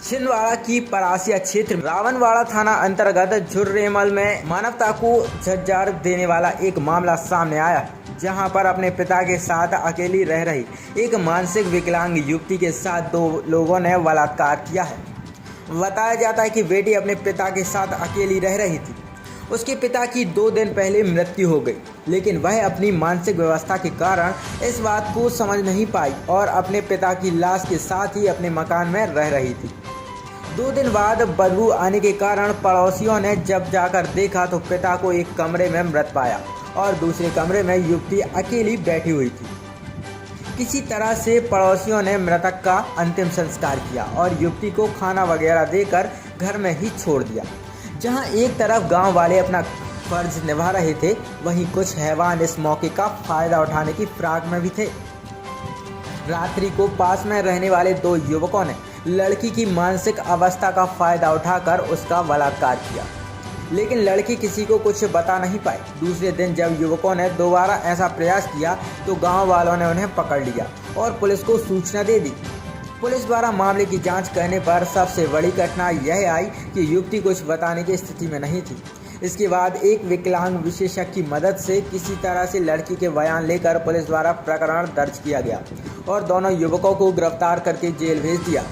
छिंदवाड़ा की परासिया क्षेत्र रावणवाड़ा थाना अंतर्गत झुर्रेमल में मानवता को झज्झार देने वाला एक मामला सामने आया, जहां पर अपने पिता के साथ अकेली रह रही एक मानसिक विकलांग युवती के साथ दो लोगों ने बलात्कार किया है। बताया जाता है कि बेटी अपने पिता के साथ अकेली रह रही थी। उसके पिता की 2 दिन पहले मृत्यु हो गई, लेकिन वह अपनी मानसिक व्यवस्था के कारण इस बात को समझ नहीं पाई और अपने पिता की लाश के साथ ही अपने मकान में रह रही थी। 2 दिन बाद बदबू आने के कारण पड़ोसियों ने जब जाकर देखा तो पिता को एक कमरे में मृत पाया और दूसरे कमरे में युवती अकेली बैठी हुई थी। किसी तरह से पड़ोसियों ने मृतक का अंतिम संस्कार किया और युवती को खाना वगैरह देकर घर में ही छोड़ दिया। जहां एक तरफ गांव वाले अपना फर्ज निभा रहे थे, वहीं कुछ हैवान इस मौके का फायदा उठाने की फिराक में भी थे। रात्रि को पास में रहने वाले 2 युवकों ने लड़की की मानसिक अवस्था का फायदा उठाकर उसका बलात्कार किया, लेकिन लड़की किसी को कुछ बता नहीं पाई। दूसरे दिन जब युवकों ने दोबारा ऐसा प्रयास किया तो गांव वालों ने उन्हें पकड़ लिया और पुलिस को सूचना दे दी। पुलिस द्वारा मामले की जांच करने पर सबसे बड़ी घटना यह आई कि युवती कुछ बताने की स्थिति में नहीं थी। इसके बाद एक विकलांग विशेषज्ञ की मदद से किसी तरह से लड़की के बयान लेकर पुलिस द्वारा प्रकरण दर्ज किया गया और दोनों युवकों को गिरफ्तार करके जेल भेज दिया।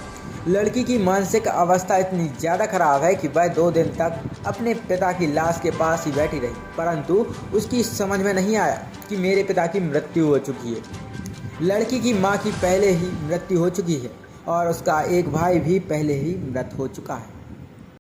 लड़की की मानसिक अवस्था इतनी ज़्यादा खराब है कि वह 2 दिन तक अपने पिता की लाश के पास ही बैठी रही, परंतु उसकी समझ में नहीं आया कि मेरे पिता की मृत्यु हो चुकी है। लड़की की मां की पहले ही मृत्यु हो चुकी है और उसका एक भाई भी पहले ही मृत हो चुका है।